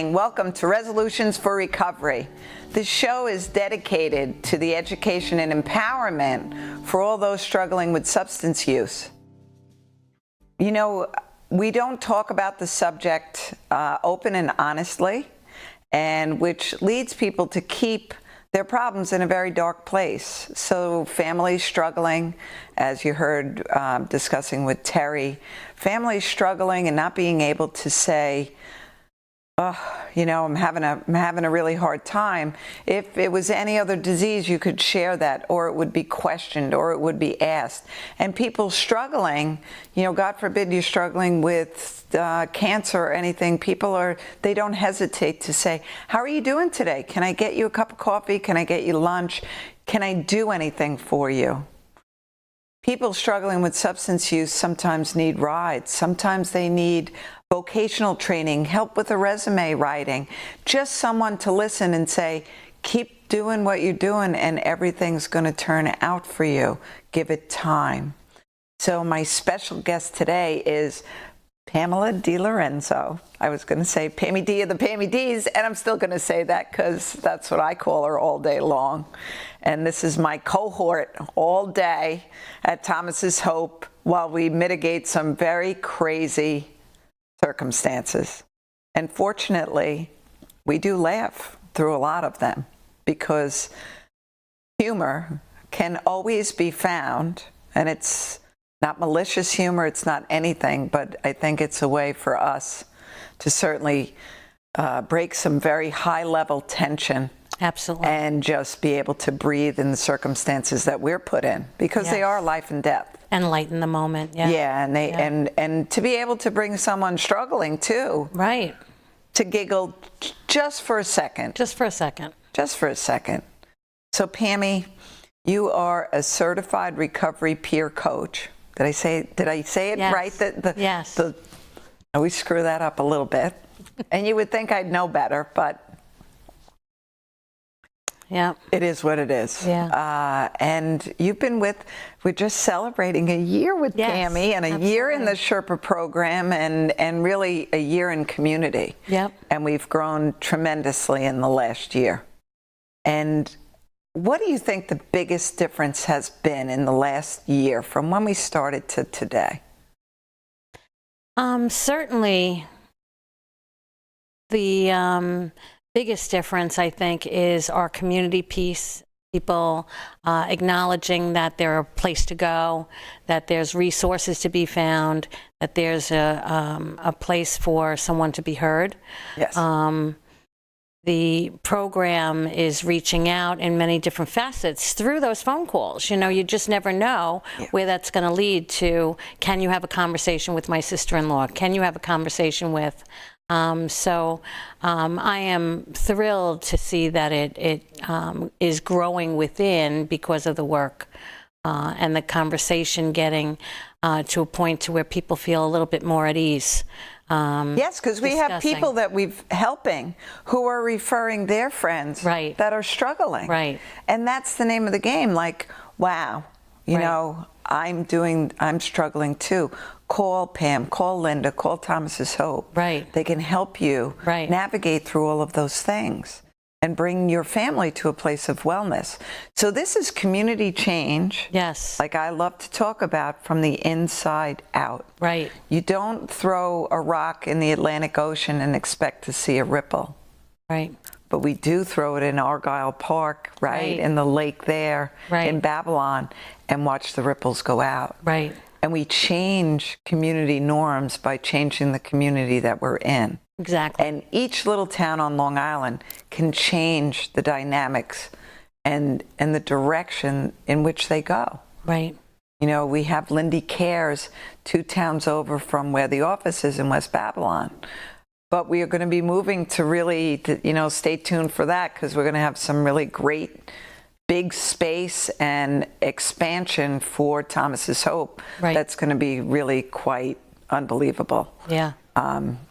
morning. Welcome to Resolutions for Recovery. This show is dedicated to the education and empowerment for all those struggling with substance use. You know, we don't talk about the subject open and honestly, and which leads people to keep their problems in a very dark place. So families struggling, as you heard discussing with Terry, families struggling and not being able to say, oh, you know, I'm having a really hard time. If it was any other disease, you could share that, or it would be questioned, or it would be asked. And people struggling, you know, God forbid you're struggling with cancer or anything, they don't hesitate to say, how are you doing today? Can I get you a cup of coffee? Can I get you lunch? Can I do anything for you? People struggling with substance use sometimes need rides. Sometimes they need vocational training, help with a resume writing, just someone to listen and say, keep doing what you're doing and everything's going to turn out for you. Give it time. So my special guest today is Pamela DiLorenzo. I was going to say Pammy D of the Pammy Ds, and I'm still going to say that because that's what I call her all day long. And this is my cohort all day at Thomas's Hope while we mitigate some very crazy circumstances. And fortunately, we do laugh through a lot of them because humor can always be found, and it's not malicious humor, it's not anything, but I think it's a way for us to certainly break some very high-level tension. Absolutely. And just be able to breathe in the circumstances that we're put in, because they are life and death. And lighten the moment, yeah. Yeah, and to be able to bring someone struggling too. Right. To giggle just for a second. Just for a second. Just for a second. So Pammy, you are a certified recovery peer coach. Did I say it yes. right? Yes. I always screw that up a little bit. And you would think I'd know better, but yeah, it is what it is. Yeah. And we're just celebrating a year with Pammy and a year in the Sherpa program and really a year in community. Yep. And we've grown tremendously in the last year. And what do you think the biggest difference has been in the last year from when we started to today? Certainly the biggest difference, I think, is our community piece. People acknowledging that they're a place to go, that there's resources to be found, that there's a place for someone to be heard. Yes. The program is reaching out in many different facets through those phone calls. You know, you just never know where that's going to lead to. Can you have a conversation with my sister-in-law? Can you have a conversation with? So I am thrilled to see that it is growing within because of the work and the conversation getting to a point to where people feel a little bit more at ease. Yes, because we have people that we've helping who are referring their friends that are struggling. Right. And that's the name of the game. Like, wow, you know, I'm struggling too. Call Pam, call Linda, call Thomas's Hope. Right. They can help you navigate through all of those things and bring your family to a place of wellness. So this is community change. Yes. Like I love to talk about, from the inside out. Right. You don't throw a rock in the Atlantic Ocean and expect to see a ripple. Right. But we do throw it in Argyle Park, right? In the lake there, in Babylon, and watch the ripples go out. Right. And we change community norms by changing the community that we're in. Exactly. And each little town on Long Island can change the dynamics and the direction in which they go. Right. You know, we have Lindy Cares 2 towns over from where the office is in West Babylon. But we are going to be moving to really, you know, stay tuned for that, because we're going to have some really great big space and expansion for Thomas's Hope. Right. That's going to be really quite unbelievable. Yeah.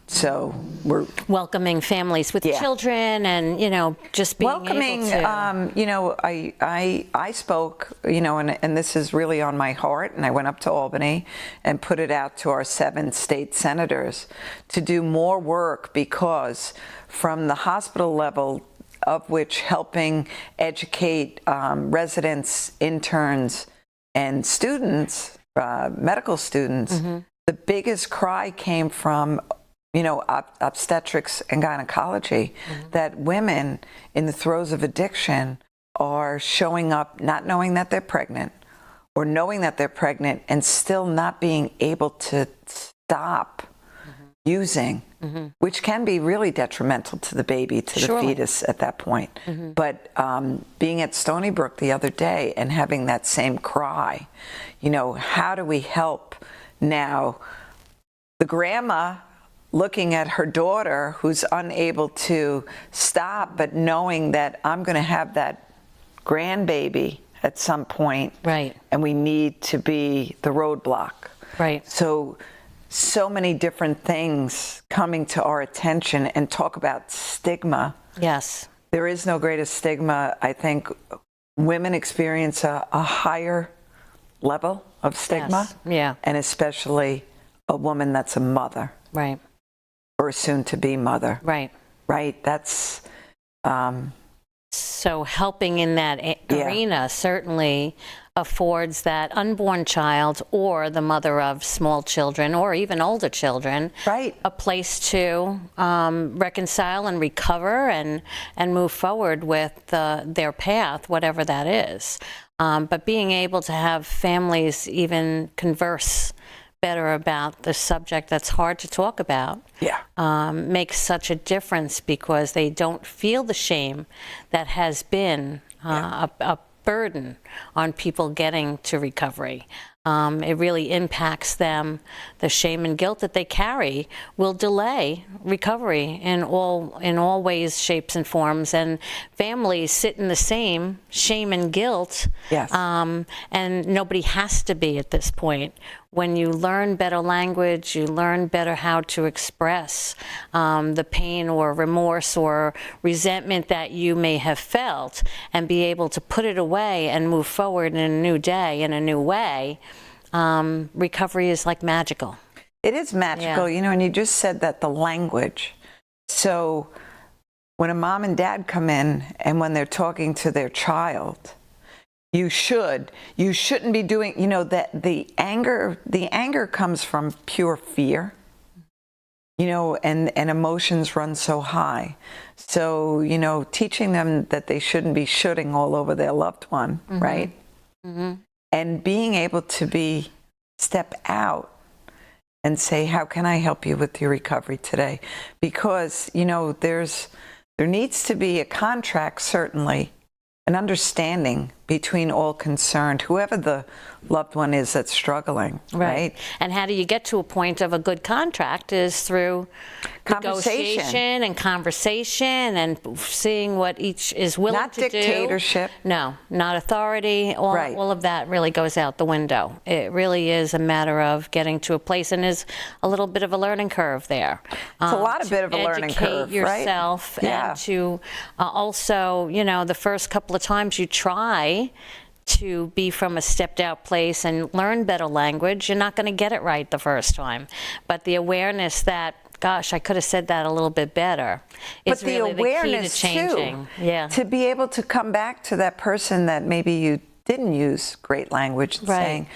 So we're welcoming families with Yeah. children and, just being welcoming, able to. I spoke, and this is really on my heart, and I went up to Albany and put it out to our 7 state senators to do more work, because from the hospital level, of which helping educate residents, interns, and students, medical students, the biggest cry came from obstetrics and gynecology, that women in the throes of addiction are showing up not knowing that they're pregnant, or knowing that they're pregnant and still not being able to stop using, which can be really detrimental to the baby, to the Surely. fetus at that point. But being at Stony Brook the other day and having that same cry, how do we help now the grandma looking at her daughter who's unable to stop, but knowing that I'm going to have that grandbaby at some point, Right. and we need to be the roadblock. Right. So many different things coming to our attention, and talk about stigma. Yes. There is no greater stigma. I think women experience a higher level of stigma, Yes. Yeah. and especially a woman that's a mother Right. or a soon-to-be mother. Right. Right? That's So helping in that Yeah. arena certainly affords that unborn child or the mother of small children or even older children right. a place to reconcile and recover and move forward with their path, whatever that is. But being able to have families even converse better about the subject that's hard to talk about Yeah. makes such a difference, because they don't feel the shame that has been a burden on people getting to recovery. It really impacts them. The shame and guilt that they carry will delay recovery in all ways, shapes, and forms. And families sit in the same shame and guilt. Yes. And nobody has to be at this point. When you learn better language, you learn better how to express the pain or remorse or resentment that you may have felt, and be able to put it away and move forward in a new day, in a new way. Recovery is like magical. It is magical, and you just said that, the language. So when a mom and dad come in, and when they're talking to their child, you shouldn't be doing, that the anger comes from pure fear, and emotions run so high. So, teaching them that they shouldn't be shooting all over their loved one, right? And being able to step out and say, how can I help you with your recovery today? Because, there needs to be a contract, certainly, an understanding between all concerned, whoever the loved one is that's struggling, right? And how do you get to a point of a good contract is through negotiation and conversation and seeing what each is willing Not to do. Not dictatorship. No, not authority. Right. All of that really goes out the window. It really is a matter of getting to a place, and is a little bit of a learning curve there. It's a bit of a learning curve, educate yourself, right? Yeah. And to also, the first couple of times you try to be from a stepped out place and learn better language, you're not going to get it right the first time. But the awareness that, gosh, I could have said that a little bit better, is really the key to changing. Yeah. To be able to come back to that person that maybe you didn't use great language, and saying,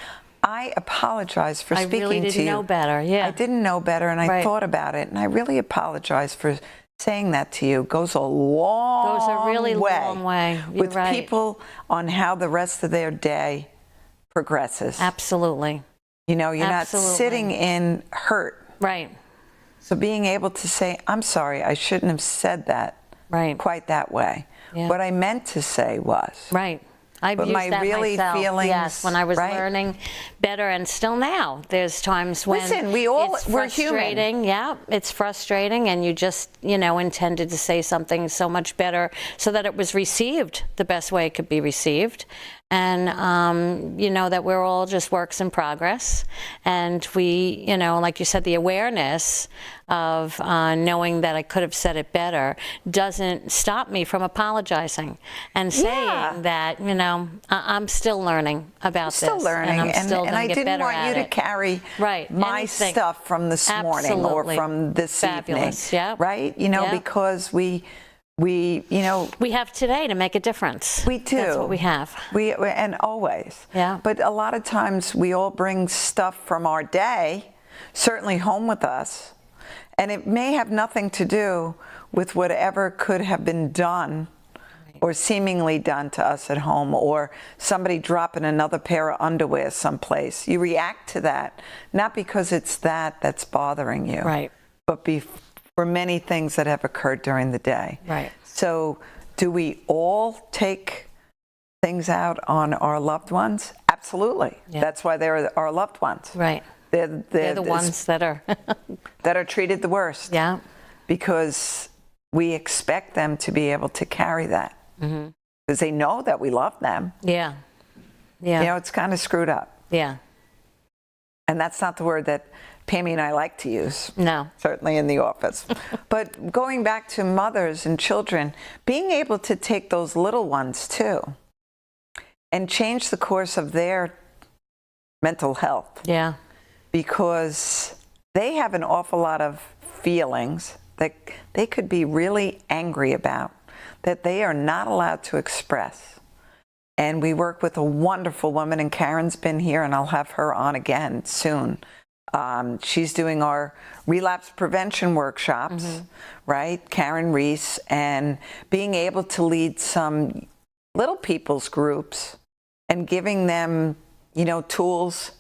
I apologize for speaking to you. I really didn't know better. Yeah. I didn't know better, and I thought about it, and I really apologize for saying that to you. Goes a really long way. You're with people on how the rest of their day progresses. Absolutely. You're not sitting in hurt. Right. So being able to say, I'm sorry, I shouldn't have said that quite that way. Yeah. What I meant to say was. Right. I've used that myself. Feelings, yes, when I was learning better, and still now. There's times when we're human. Yeah, it's frustrating, and you just, intended to say something so much better so that it was received the best way it could be received. and that we're all just works in progress. And we, like you said, the awareness of knowing that I could have said it better doesn't stop me from apologizing and saying that, I'm still learning about this. Still learning, and I'm still and gonna I get didn't better want at you to it. carry Right. my Anything. stuff from this morning or Absolutely. from this Fabulous. evening, Yep. right? Yep. Because we have today to make a difference. We do. That's what we have. And always. Yeah. But a lot of times we all bring stuff from our day, certainly home with us, and it may have nothing to do with whatever could have been done or seemingly done to us at home, or somebody dropping another pair of underwear someplace. You react to that, not because it's that's bothering you, Right. but for many things that have occurred during the day. Right. So do we all take things out on our loved ones? Absolutely. Yeah. That's why they're our loved ones. Right. They're the ones that are. that are treated the worst. Yeah. Because we expect them to be able to carry that. Because they know that we love them. Yeah. Yeah. It's kind of screwed up. Yeah. And that's not the word that Pammy and I like to use. No. Certainly in the office. But going back to mothers and children, being able to take those little ones too and change the course of their mental health. Yeah. Because they have an awful lot of feelings that they could be really angry about, that they are not allowed to express. And we work with a wonderful woman, and Karen's been here, and I'll have her on again soon. She's doing our relapse prevention workshops, right? Karen Reese, and being able to lead some little people's groups and giving them, tools.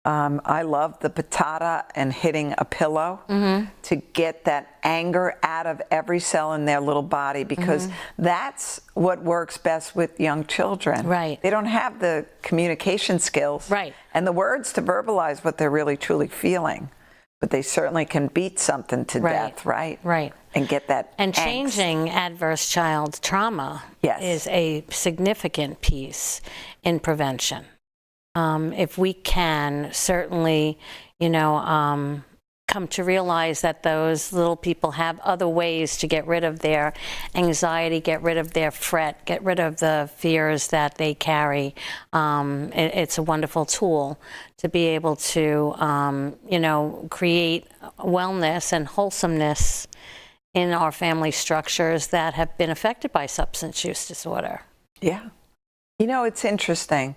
I love the patata and hitting a pillow to get that anger out of every cell in their little body, because that's what works best with young children. Right. They don't have the communication skills Right. and the words to verbalize what they're really truly feeling, but they certainly can beat something to Right. death, right? Right. And get that And angst. changing adverse child trauma Yes. is a significant piece in prevention. If we can certainly, come to realize that those little people have other ways to get rid of their anxiety, get rid of their fret, get rid of the fears that they carry. It's a wonderful tool to be able to, create wellness and wholesomeness in our family structures that have been affected by substance use disorder. Yeah. It's interesting.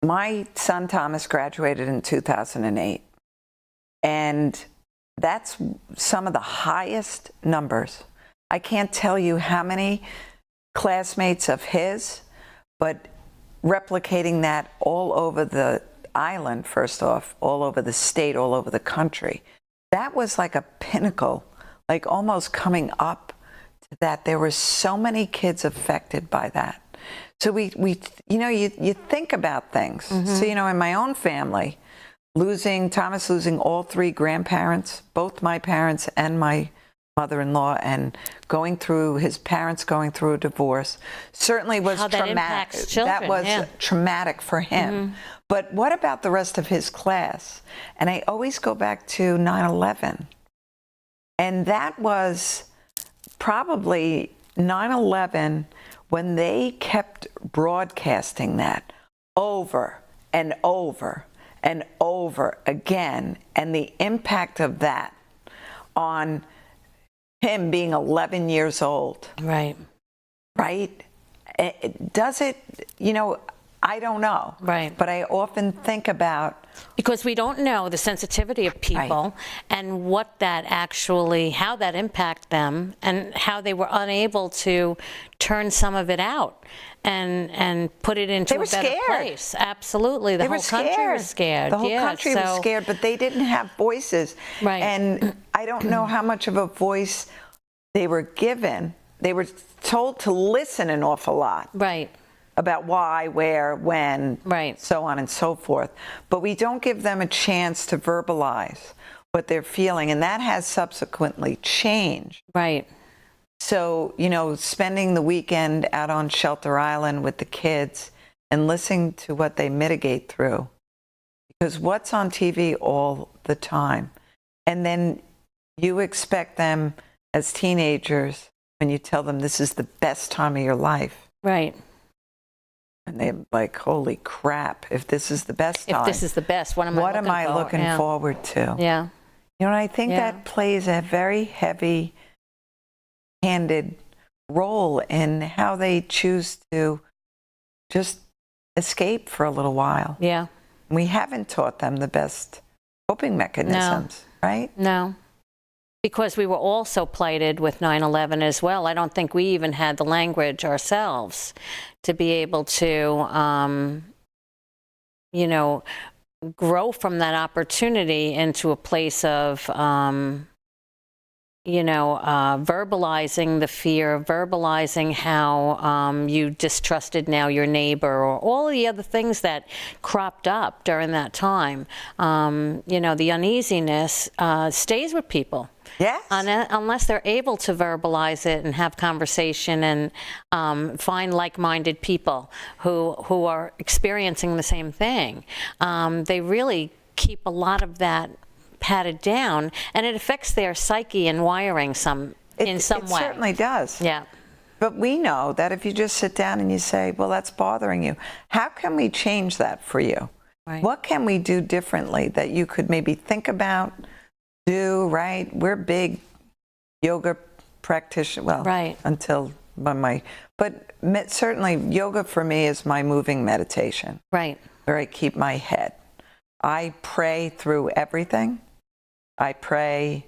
My son Thomas graduated in 2008, and that's some of the highest numbers. I can't tell you how many classmates of his, but replicating that all over the island, first off, all over the state, all over the country. That was like a pinnacle, like almost coming up to that. There were so many kids affected by that. So we you think about things. So, in my own family, Thomas losing all three grandparents, both my parents and my mother-in-law, and his parents going through a divorce, certainly was How that traumatic. impacts children, That was yeah. traumatic for him. But what about the rest of his class? And I always go back to 9/11. And that was probably 9/11 when they kept broadcasting that over and over and over again, and the impact of that on him being 11 years old. Right. Right? Does it, I don't know. Right. But I often think about, Because we don't know the sensitivity of people and what that actually, how that impacted them, and how they were unable to turn some of it out and put it into They were a better scared. place. Absolutely. The they whole were country was scared. The whole Yeah, country was so- scared, but they didn't have voices. Right. And I don't know how much of a voice they were given. They were told to listen an awful lot Right. about why, where, when, Right. so on and so forth. But we don't give them a chance to verbalize what they're feeling, and that has subsequently changed. Right. So, spending the weekend out on Shelter Island with the kids and listening to what they mitigate through. Because what's on TV all the time? And then you expect them as teenagers, when you tell them this is the best time of your life. Right. And they're like, holy crap, if this is the best time. If this is the best, what am I looking looking for? forward to? Yeah. You know, and I think that plays a very heavy-handed role in how they choose to just escape for a little while. Yeah. We haven't taught them the best coping mechanisms, right? No. Because we were also plighted with 9/11 as well. I don't think we even had the language ourselves to be able to, you know, grow from that opportunity into a place of, you know, verbalizing the fear, verbalizing how you distrusted now your neighbor, or all the other things that cropped up during that time. You know, the uneasiness stays with people. Yes. Unless they're able to verbalize it and have conversation and find like-minded people who are experiencing the same thing. They really keep a lot of that padded down, and it affects their psyche and wiring in some way. It certainly does. Yeah. But we know that if you just sit down and you say, well, that's bothering you, how can we change that for you? Right. What can we do differently that you could maybe think about, do, right? We're big yoga practitioners, well, right. until but certainly yoga for me is my moving meditation. Right. Where I keep my head. I pray through everything. I pray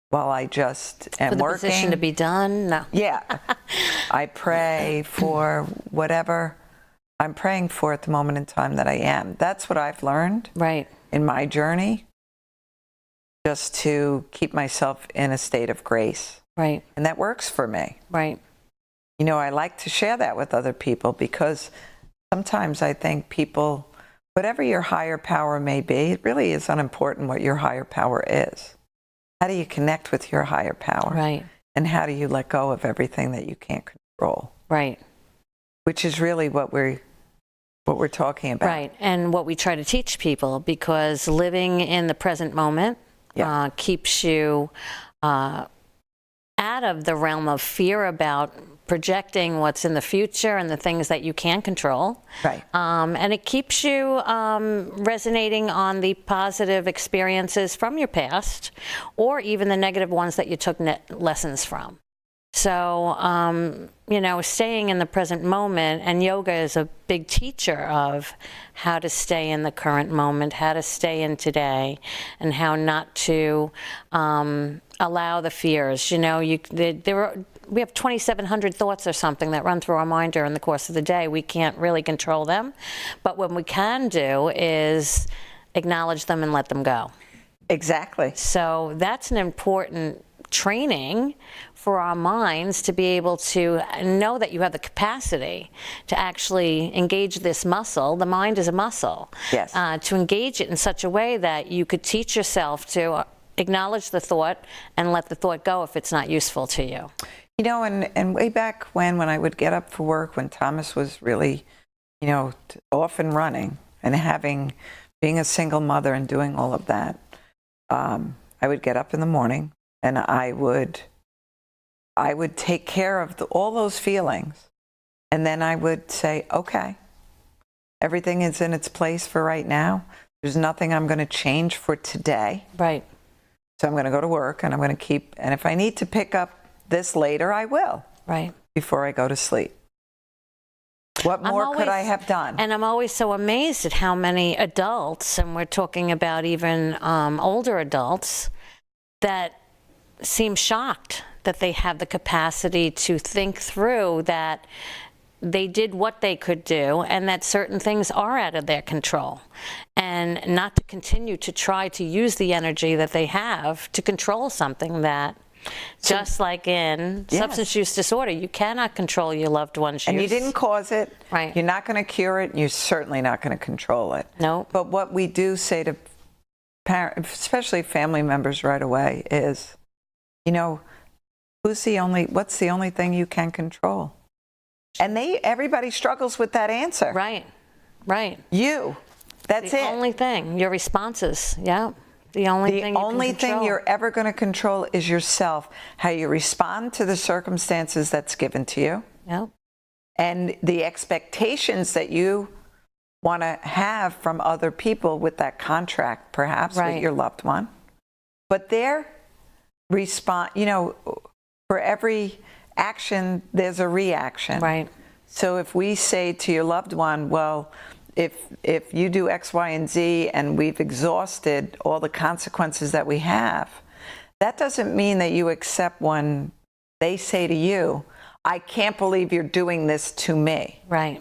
while I just am for the working. Position to be done? No. Yeah. I pray for whatever I'm praying for at the moment in time that I am. That's what I've learned right. in my journey, just to keep myself in a state of grace. Right. And that works for me. Right. You know, I like to share that with other people because sometimes I think people, whatever your higher power may be, it really is unimportant what your higher power is. How do you connect with your higher power? Right. And how do you let go of everything that you can't control? Right. Which is really what we're talking about. Right. And what we try to teach people, because living in the present moment keeps you out of the realm of fear about projecting what's in the future and the things that you can control. Right. And it keeps you resonating on the positive experiences from your past, or even the negative ones that you took lessons from. So, you know, staying in the present moment, and yoga is a big teacher of how to stay in the current moment, how to stay in today, and how not to allow the fears. You know, we have 2,700 thoughts or something that run through our mind during the course of the day. We can't really control them, but what we can do is acknowledge them and let them go. Exactly. So that's an important training for our minds, to be able to know that you have the capacity to actually engage this muscle. The mind is a muscle. Yes. To engage it in such a way that you could teach yourself to acknowledge the thought and let the thought go if it's not useful to you. You know, and way back when I would get up for work, when Thomas was really, you know, off and running, and being a single mother and doing all of that, I would get up in the morning and I would take care of all those feelings. And then I would say, okay, everything is in its place for right now. There's nothing I'm going to change for today. Right. So I'm going to go to work, and I'm going to and if I need to pick up this later, I will. Right. Before I go to sleep. What more could I have done? And I'm always so amazed at how many adults, and we're talking about even older adults, that seem shocked that they have the capacity to think through that they did what they could do, and that certain things are out of their control, and not to continue to try to use the energy that they have to control something that, just like in substance use disorder, you cannot control your loved one's use. And you didn't cause it. Right. You're not going to cure it, and you're certainly not going to control it. No. But what we do say to parents, especially family members right away, is, you know, what's the only thing you can control? And everybody struggles with that answer. Right. Right. You. That's The it. only thing, your responses. Yeah. The only thing you can only thing control. you're ever going to control is yourself, how you respond to the circumstances that's given to you, Yeah. and the expectations that you want to have from other people with that contract, perhaps Right. with your loved one. But their response, for every action, there's a reaction. Right. So if we say to your loved one, well, if you do X, Y, and Z and we've exhausted all the consequences that we have, that doesn't mean that you accept when they say to you, I can't believe you're doing this to me. Right.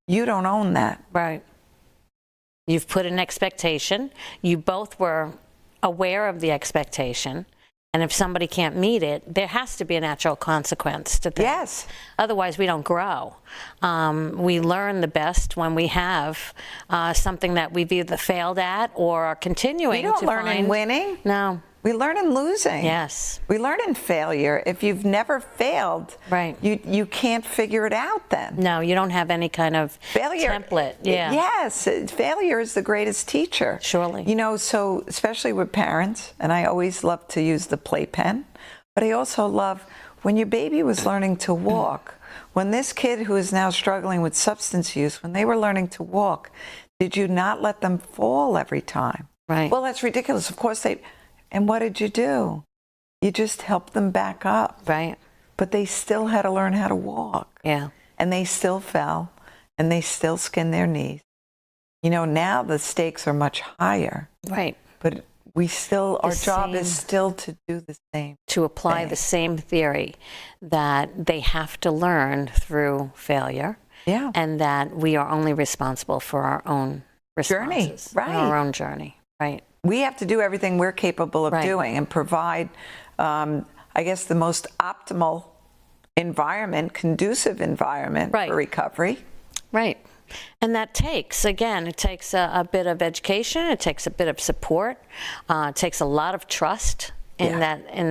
You don't own that. Right. You've put an expectation. You both were aware of the expectation. And if somebody can't meet it, there has to be a natural consequence to things. Yes. Otherwise, we don't grow. We learn the best when we have something that we've either failed at or are continuing to We don't learn in winning. No. We learn in losing. Yes. We learn in failure. If you've never failed, Right. you can't figure it out then. No, you don't have any kind of template. Yeah. Yes, failure is the greatest teacher. Surely. So especially with parents, and I always love to use the playpen, but I also love when your baby was learning to walk, when this kid who is now struggling with substance use, when they were learning to walk, did you not let them fall every time? Right. Well, that's ridiculous. Of course they, and what did you do? You just helped them back up. Right. But they still had to learn how to walk. Yeah. And they still fell, and they still skinned their knees. Now the stakes are much higher. Right. But we still, our job is same- still to do the same. To apply thing. the same theory that they have to learn through failure. Yeah. And that we are only responsible for our own Journey, responses. right. Our own journey. Right. We have to do everything we're capable of Right. doing and provide, I guess, the most optimal environment, conducive environment Right. for recovery. Right. And that takes, again, it takes a bit of education, it takes a bit of support, it takes a lot of trust in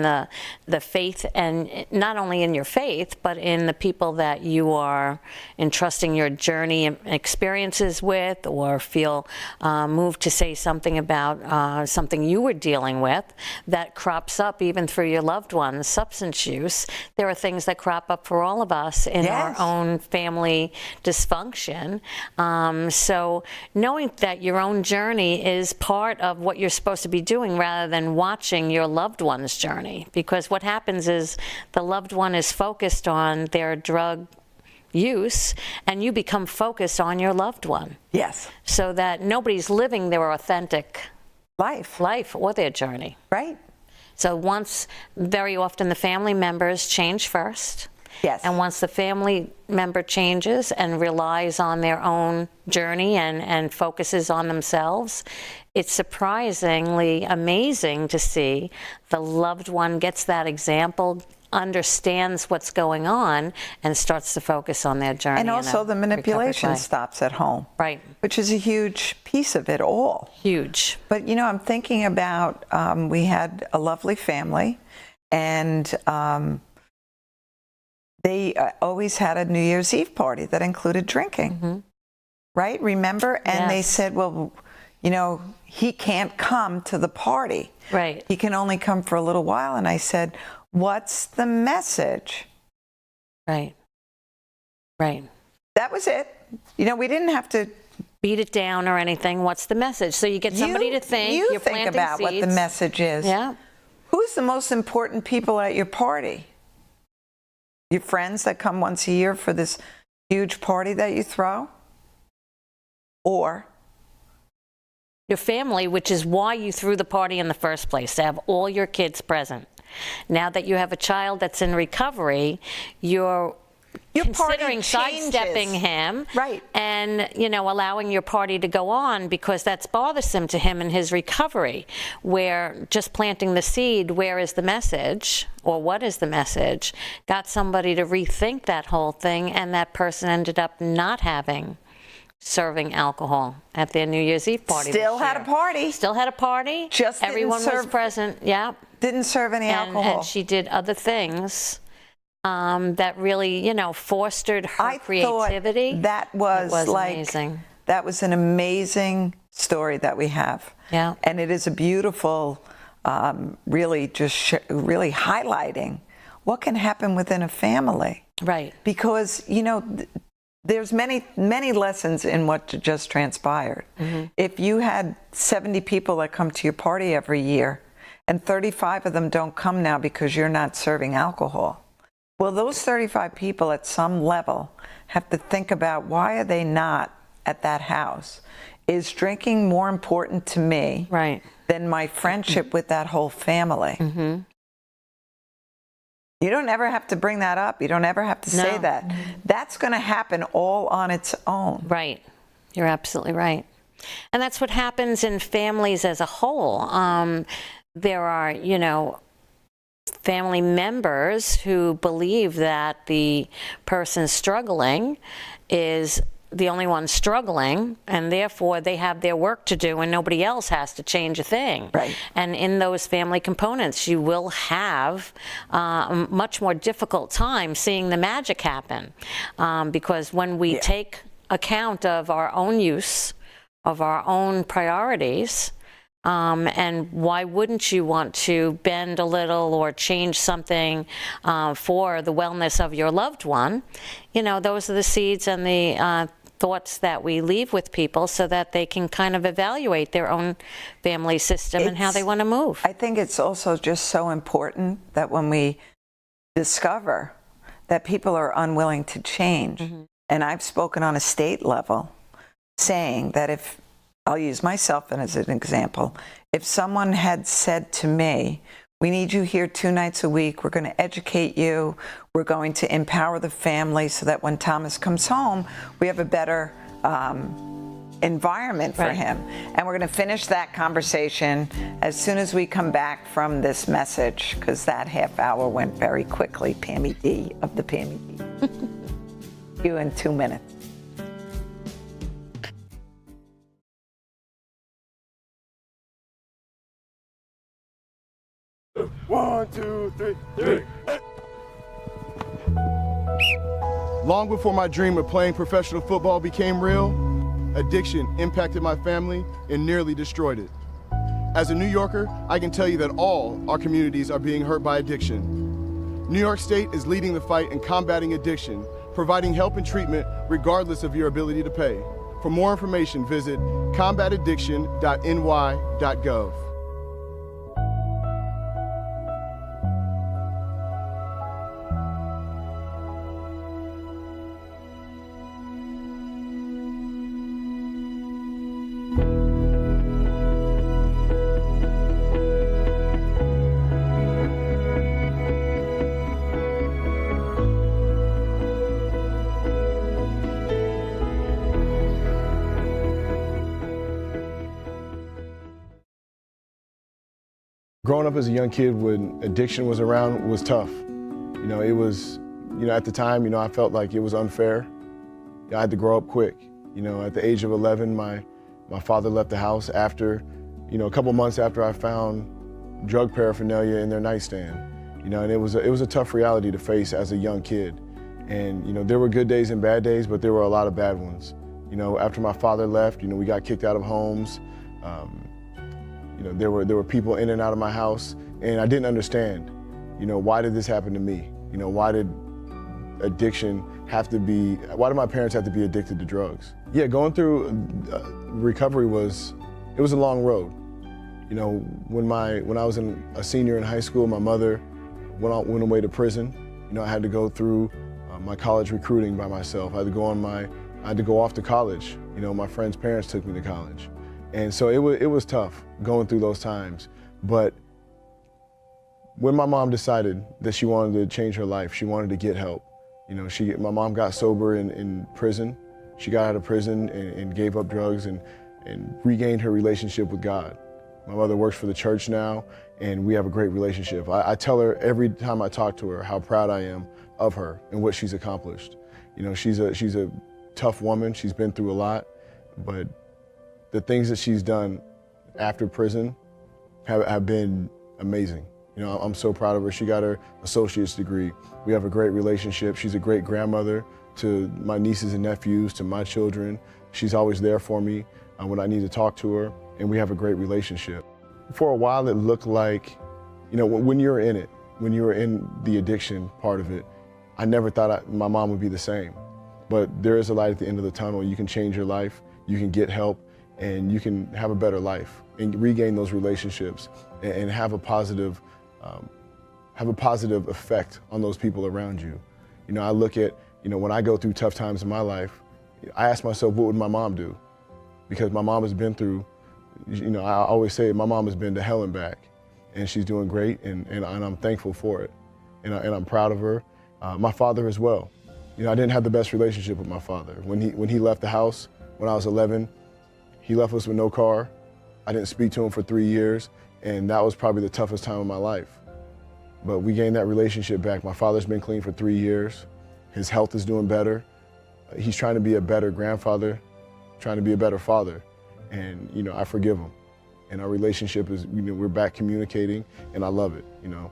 the faith, and not only in your faith, but in the people that you are entrusting your journey and experiences with, or feel moved to say something about something you were dealing with that crops up even through your loved ones, substance use. There are things that crop up for all of us in Yes. our own family dysfunction. So knowing that your own journey is part of what you're supposed to be doing rather than watching your loved one's journey. Because what happens is the loved one is focused on their drug use and you become focused on your loved one. Yes. So that nobody's living their authentic Life. or their journey. Right. So very often the family members change first. Yes. And once the family member changes and relies on their own journey and focuses on themselves, it's surprisingly amazing to see the loved one gets that example, understands what's going on, and starts to focus on their journey. And also the manipulation stops at home. Right. Which is a huge piece of it all. Huge. But, I'm thinking about, we had a lovely family, and they always had a New Year's Eve party that included drinking. Right? Remember? And they Yes. said, well, he can't come to the party. Right. He can only come for a little while. And I said, what's the message? Right. Right. That was it. We didn't have to Beat it down or anything. What's the message? So you get somebody to think. You You're think planting about what the seeds. message is. Yeah. Who's the most important people at your party? Your friends that come once a year for this huge party that you throw? Or Your family, which is why you threw the party in the first place, to have all your kids present. Now that you have a child that's in recovery, you're your considering party changes. sidestepping him, Right. and allowing your party to go on because that's bothersome to him in his recovery. Where just planting the seed, where is the message, or what is the message, got somebody to rethink that whole thing, and that person ended up not serving alcohol at their New Year's Eve party. Still this had year. a party. Still had a party. Just didn't everyone was serve- present. Yeah. Didn't serve any alcohol. And she did other things that really, fostered her I creativity. thought that was like amazing. That was an amazing story that we have. Yeah. And it is a beautiful, really really highlighting what can happen within a family. Right. Because, there's many lessons in what just transpired. Mm-hmm. If you had 70 people that come to your party every year and 35 of them don't come now because you're not serving alcohol, well, those 35 people at some level have to think about, why are they not at that house? Is drinking more important to me than my friendship with that whole family? Mm-hmm. You don't ever have to bring that up. You don't ever have to say that. That's going to happen all on its own. Right. You're absolutely right. And that's what happens in families as a whole. There are, family members who believe that the person struggling is the only one struggling, and therefore they have their work to do and nobody else has to change a thing. Right. And in those family components, you will have a much more difficult time seeing the magic happen, because when we take account of our own use, of our own priorities, and why wouldn't you want to bend a little or change something for the wellness of your loved one? Those are the seeds and the thoughts that we leave with people so that they can kind of evaluate their own family system and how they want to move. I think it's also just so important that when we discover that people are unwilling to change, and I've spoken on a state level saying that if, I'll use myself as an example, if someone had said to me, we need you here 2 nights a week, we're going to educate you, we're going to empower the family so that when Thomas comes home, we have a better environment for him. And we're going to finish that conversation as soon as we come back from this message, because that half hour went very quickly. Pammy D of the Pammy D. You in 2 minutes. One, two, three. Long before my dream of playing professional football became real, addiction impacted my family and nearly destroyed it. As a New Yorker, I can tell you that all our communities are being hurt by addiction. New York State is leading the fight in combating addiction, providing help and treatment regardless of your ability to pay. For more information, visit combataddiction.ny.gov. Growing up as a young kid when addiction was around was tough. It was, at the time, I felt like it was unfair. I had to grow up quick. At the age of 11, my father left the house after, a couple months after I found drug paraphernalia in their nightstand. And it was a tough reality to face as a young kid. And, there were good days and bad days, but there were a lot of bad ones. After my father left, we got kicked out of homes. There were people in and out of my house, and I didn't understand, why did this happen to me? Why did my parents have to be addicted to drugs? Yeah, going through recovery was a long road. When I was a senior in high school, my mother went away to prison. I had to go through my college recruiting by myself. I had to go off to college. My friends' parents took me to college. And so it was tough going through those times. But when my mom decided that she wanted to change her life, she wanted to get help. My mom got sober in prison. She got out of prison and gave up drugs and regained her relationship with God. My mother works for the church now, and we have a great relationship. I tell her every time I talk to her how proud I am of her and what she's accomplished. She's a tough woman. She's been through a lot, but the things that she's done after prison have been amazing. You know, I'm so proud of her. She got her associate's degree. We have a great relationship. She's a great grandmother to my nieces and nephews, to my children. She's always there for me when I need to talk to her, and we have a great relationship. For a while, it looked like, you know, when you're in it, when you were in the addiction part of it, I never thought my mom would be the same. But there is a light at the end of the tunnel. You can change your life, you can get help, and you can have a better life and regain those relationships and have a positive effect on those people around you. You know, I look at, you know, when I go through tough times in my life, I ask myself, what would my mom do? Because my mom has been through, you know, I always say my mom has been to hell and back, and she's doing great, and I'm thankful for it, and I'm proud of her. My father as well. You know, I didn't have the best relationship with my father. When he left the house when I was 11, he left us with no car. I didn't speak to him for 3 years, and that was probably the toughest time of my life. But we gained that relationship back. My father's been clean for 3 years. His health is doing better. He's trying to be a better grandfather, trying to be a better father. And, you know, I forgive him. And our relationship is, you know, we're back communicating, and I love it, you know.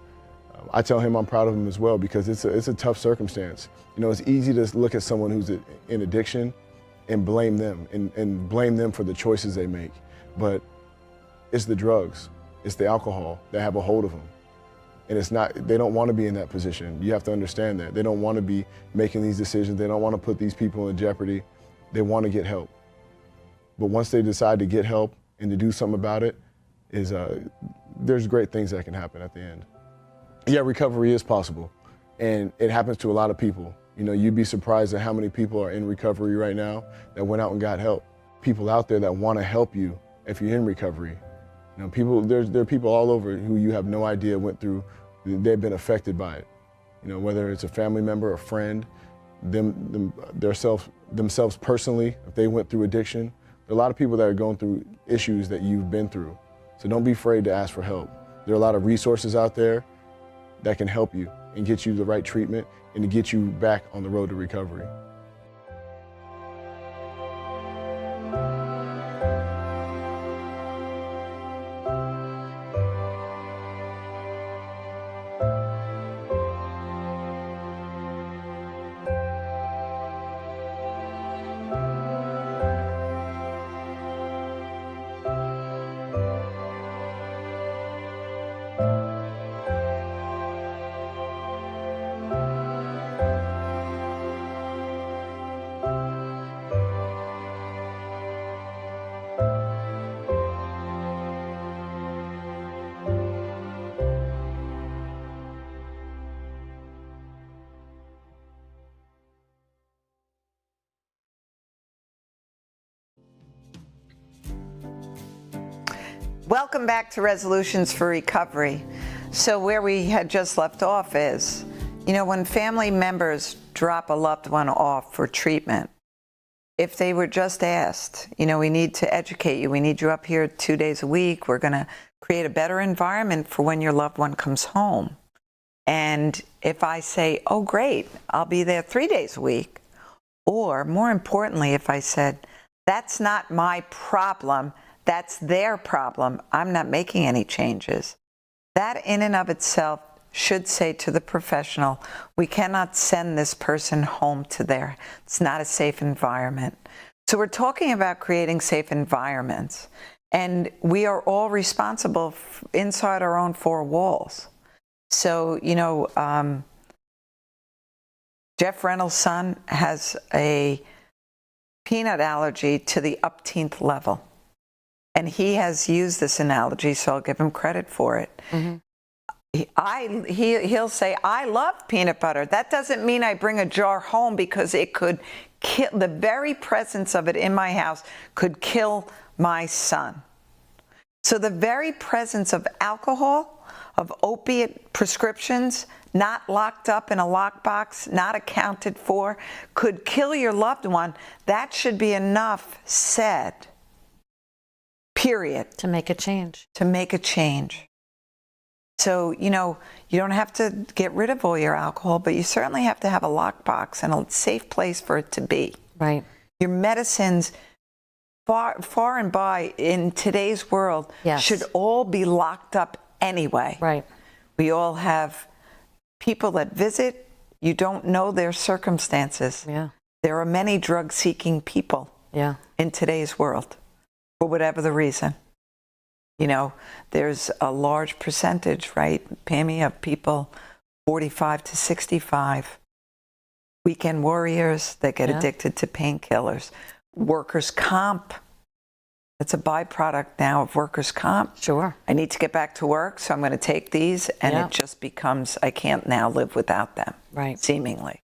I tell him I'm proud of him as well, because it's a tough circumstance. You know, it's easy to look at someone who's in addiction and blame them, and blame them for the choices they make. But it's the drugs, it's the alcohol that have a hold of them. And it's not, they don't want to be in that position. You have to understand that. They don't want to be making these decisions. They don't want to put these people in jeopardy. They want to get help. But once they decide to get help and to do something about it, there's great things that can happen at the end. Yeah, recovery is possible, and it happens to a lot of people. You know, you'd be surprised at how many people are in recovery right now that went out and got help. People out there that want to help you if you're in recovery. You know, there are people all over who you have no idea went through, they've been affected by it. You know, whether it's a family member, a friend, themselves personally, if they went through addiction. There are a lot of people that are going through issues that you've been through. So don't be afraid to ask for help. There are a lot of resources out there that can help you and get you the right treatment and to get you back on the road to recovery. Welcome back to Resolutions for Recovery. So where we had just left off is, you know, when family members drop a loved one off for treatment, if they were just asked, you know, we need to educate you, we need you up here 2 days a week, we're going to create a better environment for when your loved one comes home. And if I say, oh great, I'll be there 3 days a week, or more importantly, if I said, that's not my problem, that's their problem, I'm not making any changes, that in and of itself should say to the professional, we cannot send this person home to there. It's not a safe environment. So we're talking about creating safe environments, and we are all responsible inside our own four walls. So, you know, Jeff Reynolds' son has a peanut allergy to the upteenth level. And he has used this analogy, so I'll give him credit for it. Mm-hmm. He'll say, I love peanut butter. That doesn't mean I bring a jar home, because it could kill, the very presence of it in my house could kill my son. So the very presence of alcohol, of opiate prescriptions, not locked up in a lockbox, not accounted for, could kill your loved one. That should be enough said. Period. To make a change. To make a change. So, you know, you don't have to get rid of all your alcohol, but you certainly have to have a lockbox and a safe place for it to be. Right. Your medicines, far and by in today's world, yes, should all be locked up anyway. Right. We all have people that visit, you don't know their circumstances. Yeah. There are many drug-seeking people Yeah. in today's world, for whatever the reason. You know, there's a large percentage, right, Pammy, of people 45 to 65, weekend warriors that get Yeah. addicted to painkillers. Workers' comp, it's a byproduct now of workers' comp. Sure. I need to get back to work, so I'm going to take these, and Yeah. it just becomes, I can't now live without them, Right. seemingly.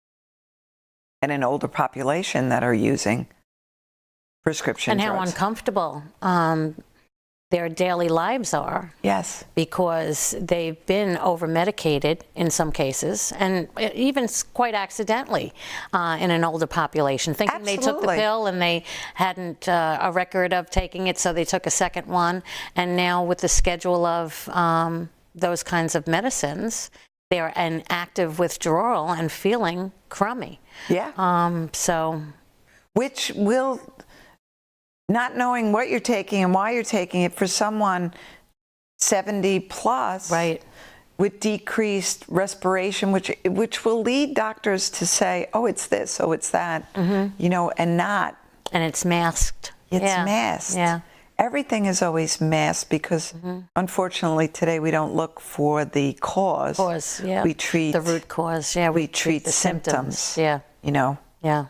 And an older population that are using prescription And how drugs. uncomfortable their daily lives are, Yes. because they've been over-medicated in some cases, and even quite accidentally in an older population, thinking they took the Absolutely. pill and they hadn't a record of taking it, so they took a second one. And now with the schedule of those kinds of medicines, they're in active withdrawal and feeling crummy. Yeah. So, Which will, not knowing what you're taking and why you're taking it, for someone 70 plus, right. with decreased respiration, which will lead doctors to say, oh, it's this, oh, it's that, you know, and not. And it's masked. It's Yeah. masked. Yeah. Everything is always masked because, unfortunately, today we don't look for the cause. Yeah. We treat the root cause. Yeah. we treat the symptoms. Yeah. You know, Yeah.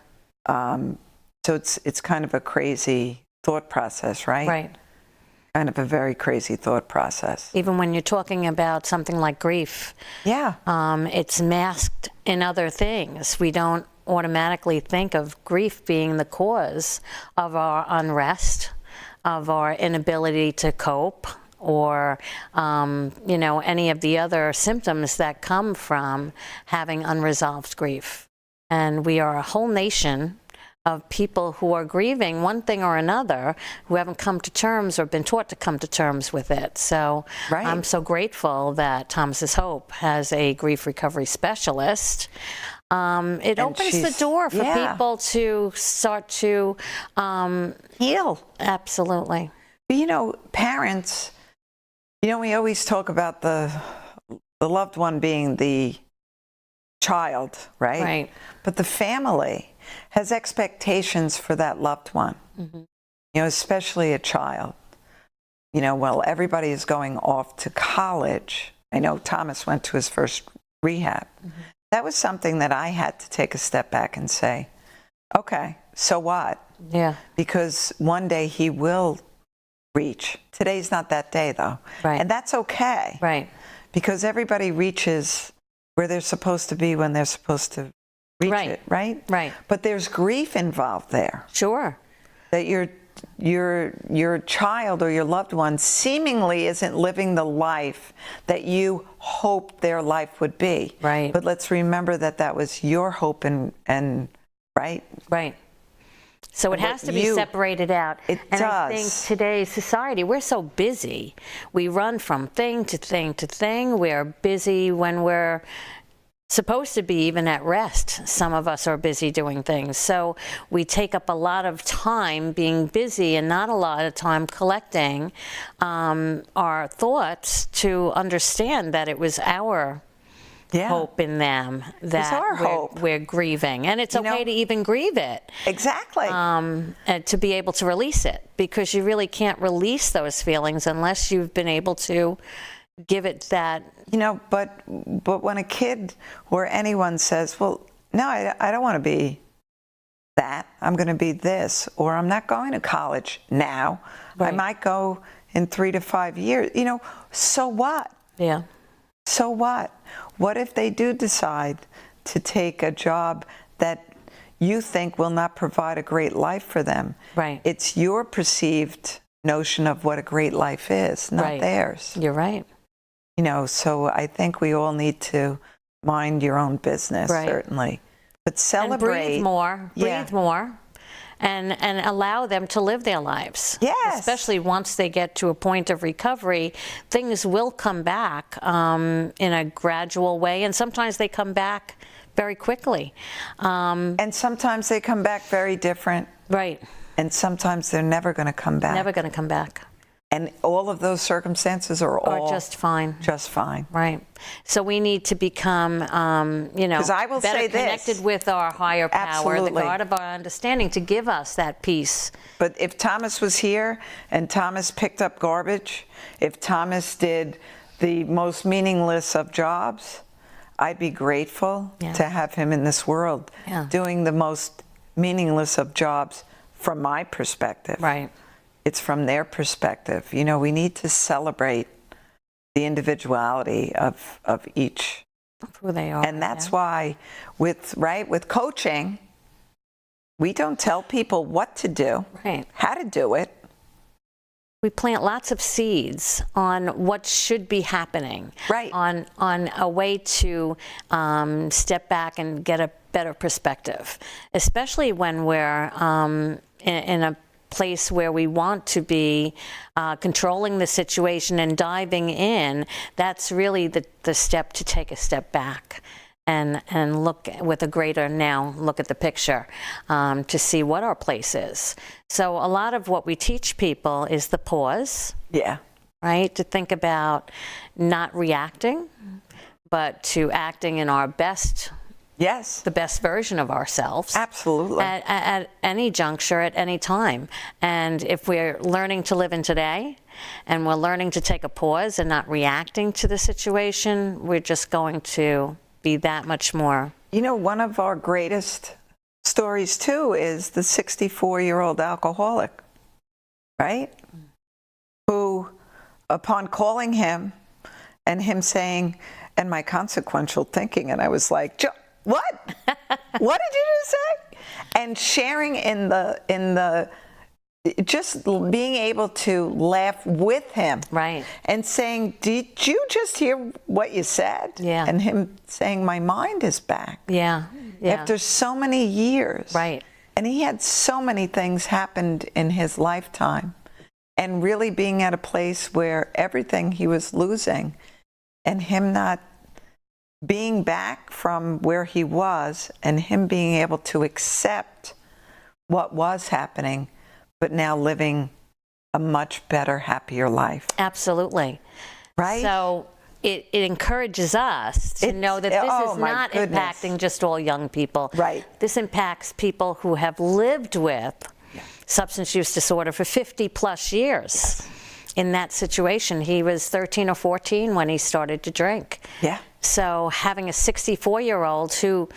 so it's kind of a crazy thought process, right? Right. Kind of a very crazy thought process. Even when you're talking about something like grief, Yeah. it's masked in other things. We don't automatically think of grief being the cause of our unrest, of our inability to cope, or you know, any of the other symptoms that come from having unresolved grief. And we are a whole nation of people who are grieving one thing or another, who haven't come to terms or been taught to come to terms with it. So Right. I'm so grateful that Thomas's Hope has a grief recovery specialist. It opens the she's- door for yeah. people to start to Heal. absolutely. But, you know, parents, you know, we always talk about the loved one being the child, right? Right. But the family has expectations for that loved one, you know, especially a child. You know, well, everybody is going off to college. I know Thomas went to his first rehab. That was something that I had to take a step back and say, okay, so what? Yeah. Because one day he will reach. Today's not that day, though. Right. And that's okay. Right. Because everybody reaches where they're supposed to be when they're supposed to reach Right. it, right? Right. But there's grief involved there. Sure. That your child or your loved one seemingly isn't living the life that you hoped their life would be. Right. But let's remember that that was your hope and right? Right. So it But has to be you- separated out. It and I think does. today's society, we're so busy. We run from thing to thing to thing. We're busy when we're supposed to be even at rest. Some of us are busy doing things. So we take up a lot of time being busy and not a lot of time collecting our thoughts to understand that it was our Yeah. hope in them that our hope. we're grieving. And it's You okay know- to even grieve it. Exactly. And to be able to release it, because you really can't release those feelings unless you've been able to give it that. You know, but when a kid or anyone says, well, no, I don't want to be that. I'm going to be this, or I'm not going to college now. I Right. might go in 3 to 5 years. You know, so what? Yeah. So what? What if they do decide to take a job that you think will not provide a great life for them? Right. It's your perceived notion of what a great life is, not Right. theirs. You're right. You know, so I think we all need to mind your own business, Right. certainly. But And celebrate. breathe more. Yeah. Breathe more. And allow them to live their lives. Yes. Especially once they get to a point of recovery, things will come back in a gradual way, and sometimes they come back very quickly. And sometimes they come back very different, Right. and sometimes they're never going to come back. Never going to come back. And all of those circumstances are all just fine. Just fine. Right. So we need to become, you know, 'Cause I will better say this. connected with our higher power, Absolutely. the God of our understanding, to give us that peace. But if Thomas was here and Thomas picked up garbage, if Thomas did the most meaningless of jobs, I'd be grateful to have him in this world doing the most meaningless of jobs from my perspective. Right. It's from their perspective. You know, we need to celebrate the individuality of each. Who they are. And that's why with coaching, we don't tell people what to do, how to do it. We plant lots of seeds on what should be happening, on a way to step back and get a better perspective, especially when we're in a place where we want to be controlling the situation and diving in. That's really the step to take a step back and look with a greater look at the picture to see what our place is. So a lot of what we teach people is the pause. Yeah. Right? To think about not reacting, but to acting in our best. Yes. The best version of ourselves. Absolutely. At any juncture, at any time. And if we're learning to live in today, and we're learning to take a pause and not reacting to the situation, we're just going to be that much more. You know, one of our greatest stories too is the 64-year-old alcoholic, right? Who, upon calling him and him saying, and my consequential thinking, and I was like, what? What did you just say? And sharing in the just being able to laugh with him. Right. And saying, did you just hear what you said? Yeah. And him saying, my mind is back. Yeah. After so many years. Right. And he had so many things happened in his lifetime. And really being at a place where everything he was losing and him not being back from where he was and him being able to accept what was happening, but now living a much better, happier life. Absolutely. Right? So it encourages us to know that this is not impacting just all young people. Right. This impacts people who have lived with substance use disorder for 50 plus years. In that situation, he was 13 or 14 when he started to drink. Yeah. So having a 64-year-old who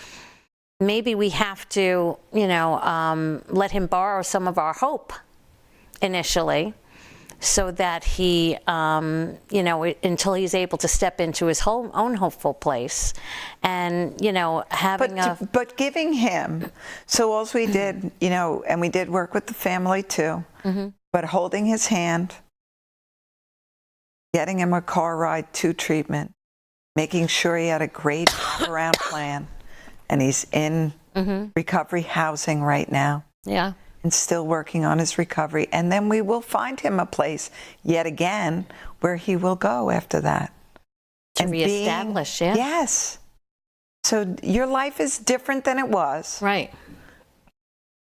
maybe we have to, let him borrow some of our hope initially so that he, until he's able to step into his own hopeful place and, having But giving him, so all we did, and we did work with the family too, but holding his hand, getting him a car ride to treatment, making sure he had a great wraparound plan, and he's in recovery housing right now. Yeah. And still working on his recovery. And then we will find him a place yet again where he will go after that. To reestablish, yeah. Yes. So your life is different than it was. Right.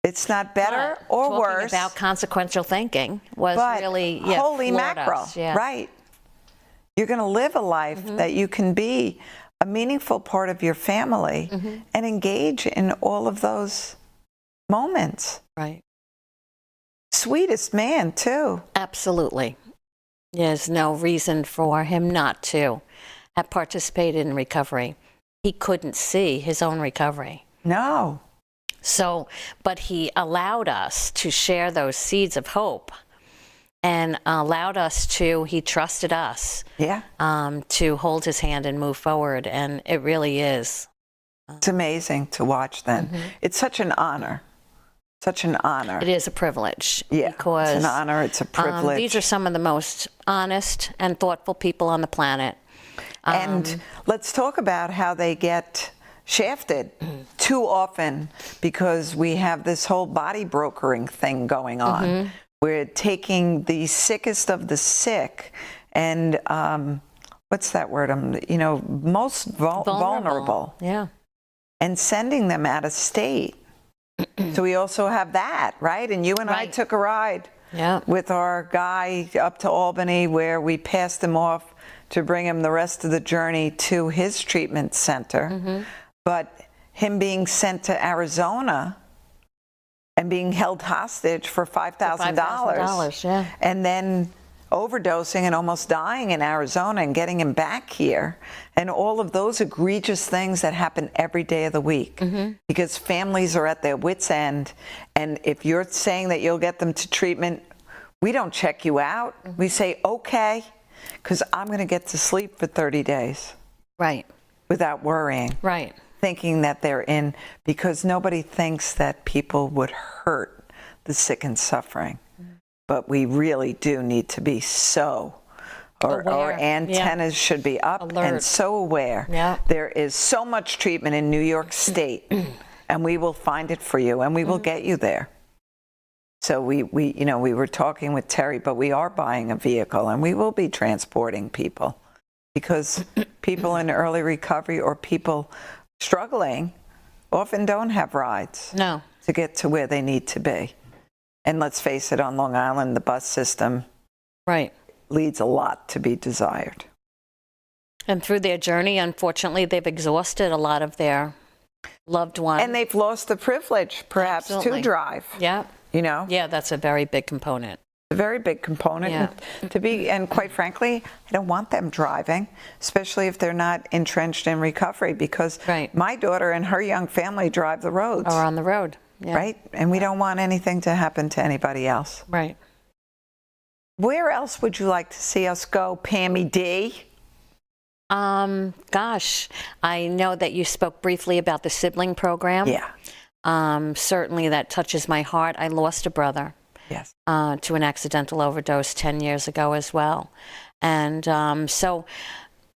It's not better or worse. Talking about consequential thinking was really, holy mackerel, right. You're going to live a life that you can be a meaningful part of your family and engage in all of those moments. Right. Sweetest man, too. Absolutely. There's no reason for him not to have participated in recovery. He couldn't see his own recovery. No. So, but he allowed us to share those seeds of hope and he trusted us to hold his hand and move forward. And it really is. It's amazing to watch then. It's such an honor. Such an honor. It is a privilege. Yeah, because, it's an honor. It's a privilege. These are some of the most honest and thoughtful people on the planet. And let's talk about how they get shafted too often because we have this whole body brokering thing going on. We're taking the sickest of the sick and what's that word? Most vulnerable. Yeah. And sending them out of state. So we also have that, right? And you and I took a ride Yeah. with our guy up to Albany, where we passed him off to bring him the rest of the journey to his treatment center. But him being sent to Arizona and being held hostage for $5,000. $5,000, yeah. And then overdosing and almost dying in Arizona and getting him back here. And all of those egregious things that happen every day of the week. Because families are at their wits' end. And if you're saying that you'll get them to treatment, we don't check you out. We say, okay, because I'm going to get to sleep for 30 days. Right. Without worrying. Right. Thinking that they're in, because nobody thinks that people would hurt the sick and suffering. But we really do need to be so, our Aware. antennas should be up Alert. and so aware. Yeah. There is so much treatment in New York State, and we will find it for you, and we will get you there. So we were talking with Terry, but we are buying a vehicle, and we will be transporting people, because people in early recovery or people struggling often don't have rides No. to get to where they need to be. And let's face it, on Long Island, the bus system Right. leaves a lot to be desired. And through their journey, unfortunately, they've exhausted a lot of their loved ones. And they've lost the privilege, perhaps, Absolutely. to drive. Yeah. You know, Yeah, that's a very big component. a very big component and quite frankly, I don't want them driving, especially if they're not entrenched in recovery, because Right. my daughter and her young family drive the roads, Or on the road. Yeah. right? And we don't want anything to happen to anybody else. Right. Where else would you like to see us go, Pammy D? Gosh, I know that you spoke briefly about the sibling program. Yeah. Certainly that touches my heart. I lost a brother Yes. to an accidental overdose 10 years ago as well. And so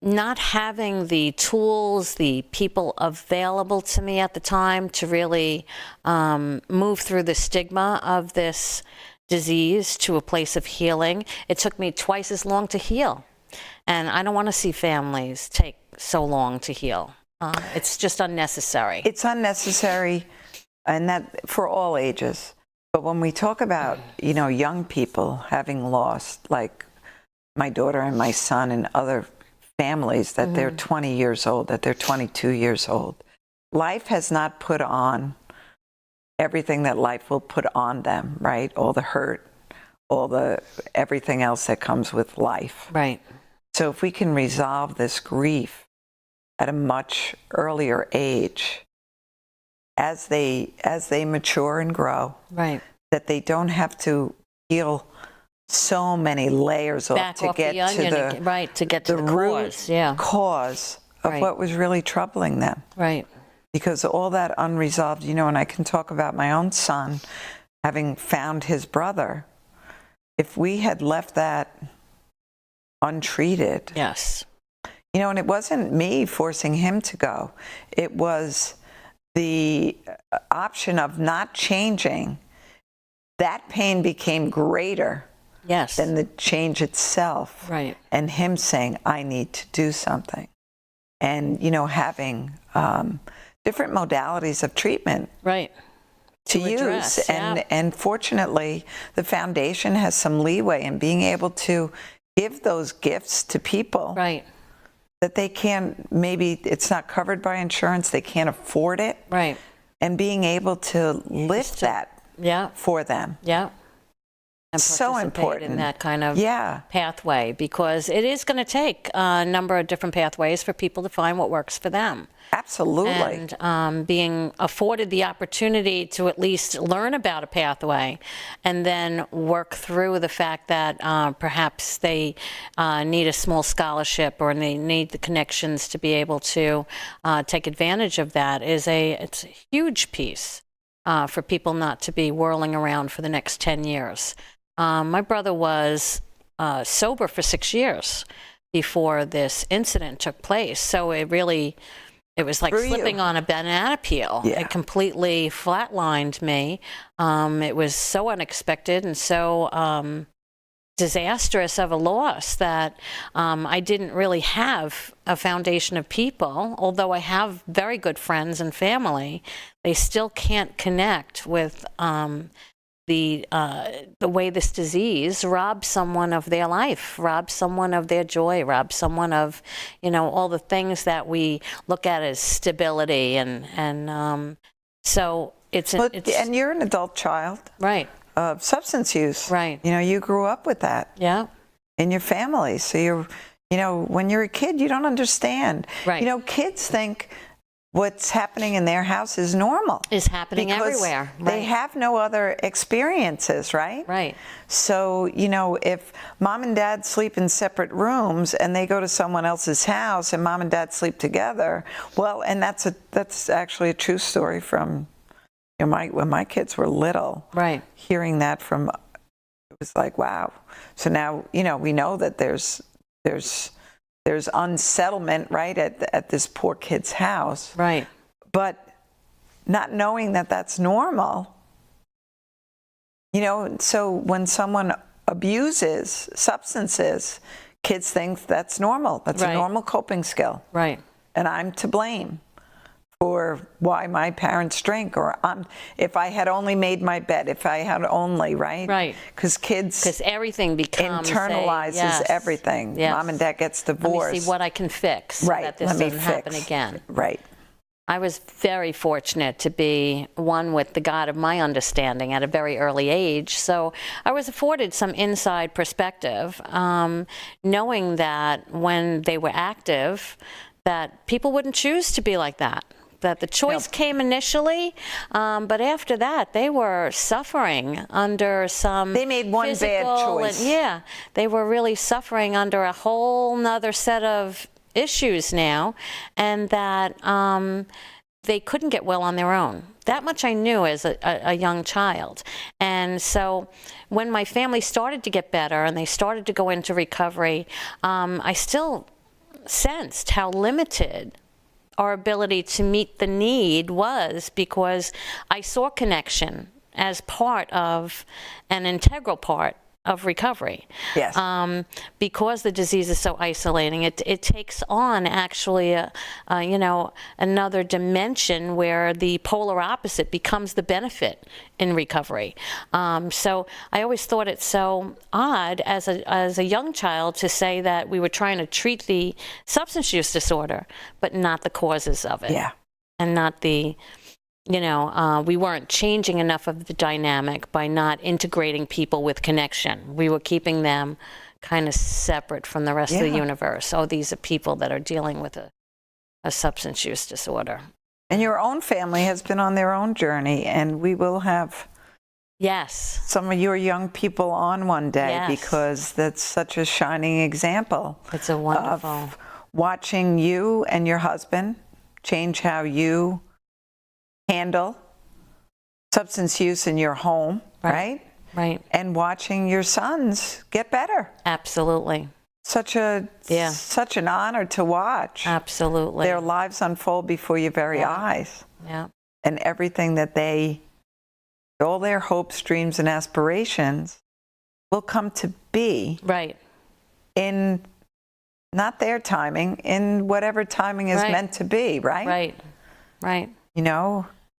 not having the tools, the people available to me at the time to really move through the stigma of this disease to a place of healing, it took me twice as long to heal. And I don't want to see families take so long to heal. It's just unnecessary. It's unnecessary, and that for all ages. But when we talk about, young people having lost, like my daughter and my son and other families, that they're 20 years old, that they're 22 years old, life has not put on everything that life will put on them, right? All the hurt, everything else that comes with life. Right. So if we can resolve this grief at a much earlier age, as they mature and grow, Right. that they don't have to heal so many layers off Back to off get the onion, to right, to get to the root cause. Yeah. cause of Right. what was really troubling them. Right. Because all that unresolved, and I can talk about my own son having found his brother. If we had left that untreated, Yes. and it wasn't me forcing him to go. It was the option of not changing. That pain became greater Yes. than the change itself. Right. And him saying, I need to do something. And, having different modalities of treatment Right. to To address, use. And fortunately, the foundation has some leeway in being able to give those gifts to people Right. that they can't, maybe it's not covered by insurance, they can't afford it, Right. and being able to lift that Yeah. for them. Yeah. And So participate important. in that kind of Yeah, pathway, because it is going to take a number of different pathways for people to find what works for them. absolutely. And being afforded the opportunity to at least learn about a pathway and then work through the fact that perhaps they need a small scholarship or they need the connections to be able to take advantage of that it's a huge piece for people not to be whirling around for the next 10 years. My brother was sober for 6 years before this incident took place. So it was like For you. slipping on a banana peel. Yeah. It completely flatlined me. It was so unexpected and so disastrous of a loss that I didn't really have a foundation of people. Although I have very good friends and family, they still can't connect with the way this disease robs someone of their life, robs someone of their joy, robs someone of, all the things that we look at as stability, and so it's and you're an adult child right of substance use. Right. You grew up with that. Yeah. In your family, so when you're a kid, you don't understand. Right. Kids think what's happening in their house is normal. Is happening because everywhere. They Right. have no other experiences, right? Right. So, if mom and dad sleep in separate rooms and they go to someone else's house and mom and dad sleep together, well, and that's actually a true story from when my kids were little. Right. Hearing that from, it was like, wow. So now, we know that there's unsettlement, right, at this poor kid's house. Right. But not knowing that that's normal, so when someone abuses substances, kids think that's normal. That's Right. a normal coping skill. Right. And I'm to blame for why my parents drink, or if I had only made my bed, if I had only, right? Right. Because kids Everything becomes internalizes yes. everything. Yes. Mom and dad gets divorced. Let me see what I can fix so Right. that this Let me doesn't happen fix. again. Right. I was very fortunate to be one with the God of my understanding at a very early age. So I was afforded some inside perspective, knowing that when they were active, that people wouldn't choose to be like that. That the choice came initially, but after that, they were suffering under some They made one bad physical choice. they were really suffering under a whole nother set of issues now, and that they couldn't get well on their own. That much I knew as a young child. And so when my family started to get better and they started to go into recovery, I still sensed how limited our ability to meet the need was, because I saw connection as part of an integral part of recovery. Yes. Because the disease is so isolating, it takes on actually another dimension where the polar opposite becomes the benefit in recovery. So I always thought it so odd as a young child to say that we were trying to treat the substance use disorder, but not the causes of it. Yeah. And not the we weren't changing enough of the dynamic by not integrating people with connection. We were keeping them kind of separate from the rest of the universe. Oh, these are people that are dealing with a substance use disorder. And your own family has been on their own journey, and we will have some of your young people on one day, because that's such a shining example. It's a wonderful. Of watching you and your husband change how you handle substance use in your home, right? Right. And watching your sons get better. Absolutely. Such an honor to watch. Absolutely. Their lives unfold before your very eyes. Yeah. And everything that all their hopes, dreams, and aspirations will come to be. Right. In not their timing, in whatever timing is meant to be, right? Right. Right.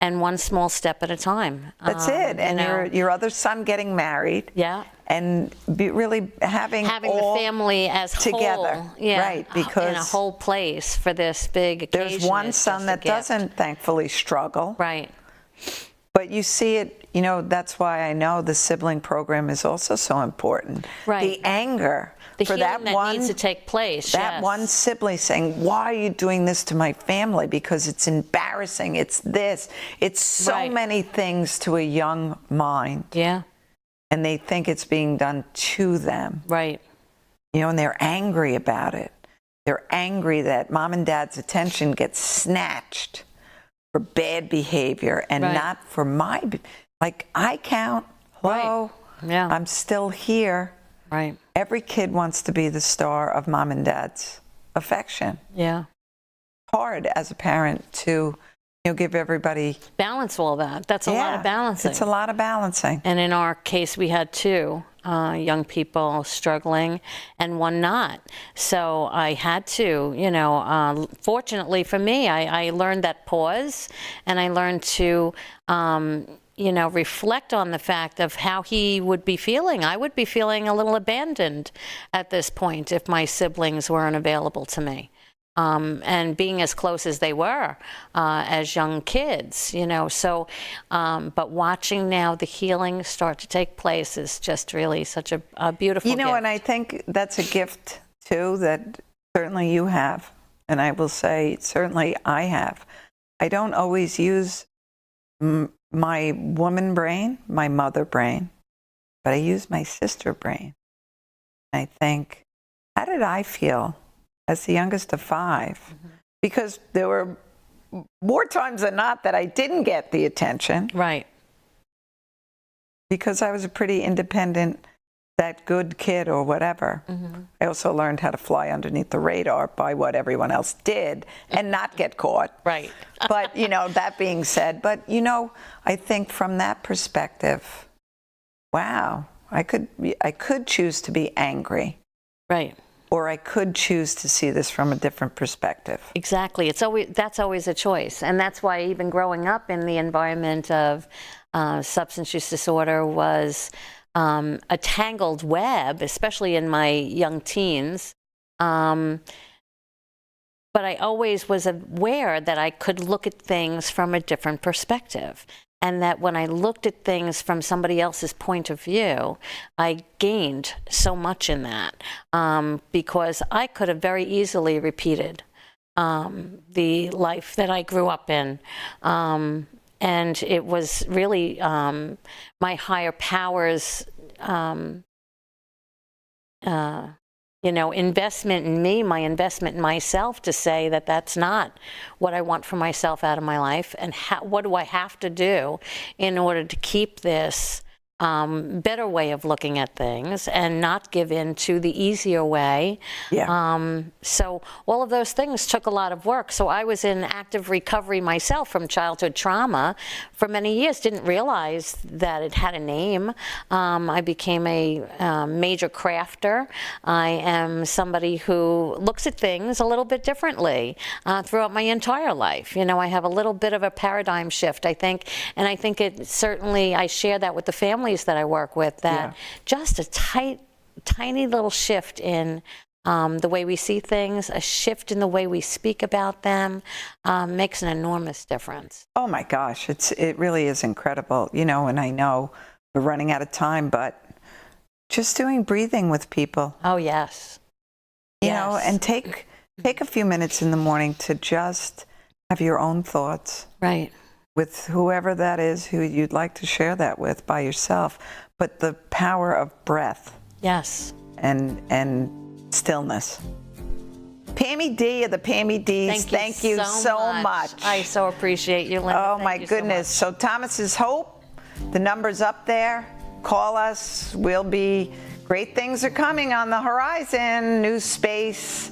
And one small step at a time. That's it. And your other son getting married. Yeah. And really having the family as together. Whole. Yeah. Right. Because in a whole place for this big occasion. There's one son that doesn't thankfully struggle. Right. But you see it, that's why I know the sibling program is also so important. Right. The anger. The for healing that needs to take place. That one sibling saying, why are you doing this to my family? Because it's embarrassing. It's this. It's so many things to a young mind. Yeah. And they think it's being done to them. Right. And they're angry about it. They're angry that mom and dad's attention gets snatched for bad behavior and not for I count. Hello. Right. Yeah. I'm still here. Right. Every kid wants to be the star of mom and dad's affection. Yeah. Hard as a parent to, give everybody. Balance all that. That's a lot of balancing. It's a lot of balancing. And in our case, we had two young people struggling and one not. So I had to, fortunately for me, I learned that pause, and I learned to reflect on the fact of how he would be feeling. I would be feeling a little abandoned at this point if my siblings weren't available to me. And being as close as they were as young kids, So, but watching now the healing start to take place is just really such a beautiful gift. And I think that's a gift, too, that certainly you have. And I will say, certainly I have. I don't always use my woman brain, my mother brain, but I use my sister brain. I think, how did I feel as the youngest of 5? Mm-hmm. Because there were more times than not that I didn't get the attention. Right. Because I was a pretty independent, that good kid or whatever. Mm-hmm. I also learned how to fly underneath the radar by what everyone else did and not get caught. Right. But, that being said, I think from that perspective, wow, I could choose to be angry. Right. Or I could choose to see this from a different perspective. Exactly. That's always a choice. And that's why even growing up in the environment of substance use disorder was a tangled web, especially in my young teens. But I always was aware that I could look at things from a different perspective. And that when I looked at things from somebody else's point of view, I gained so much in that because I could have very easily repeated the life that I grew up in. And it was really my higher powers, investment in me, my investment in myself to say that that's not what I want for myself out of my life, and what do I have to do in order to keep this better way of looking at things and not give in to the easier way. Yeah. So all of those things took a lot of work. So I was in active recovery myself from childhood trauma for many years, didn't realize that it had a name. I became a major crafter. I am somebody who looks at things a little bit differently throughout my entire life. I have a little bit of a paradigm shift, I think, and I think it certainly, I share that with the families that I work with, that just a tiny little shift in the way we see things, a shift in the way we speak about them makes an enormous difference. Oh my gosh, it really is incredible. And I know we're running out of time, but just doing breathing with people. Oh yes. And take a few minutes in the morning to just have your own thoughts. Right. With whoever that is who you'd like to share that with by yourself, but the power of breath. Yes. And stillness. Pammy D of the Pammy Ds, thank you so much. I so appreciate you, Linda. Oh my goodness. So Thomas's Hope, the number's up there. Call us. Great things are coming on the horizon. New space,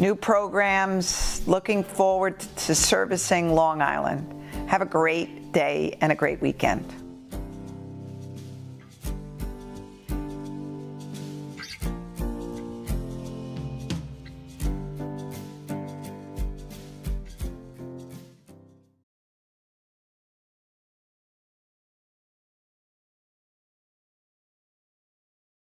new programs. Looking forward to servicing Long Island. Have a great day and a great weekend.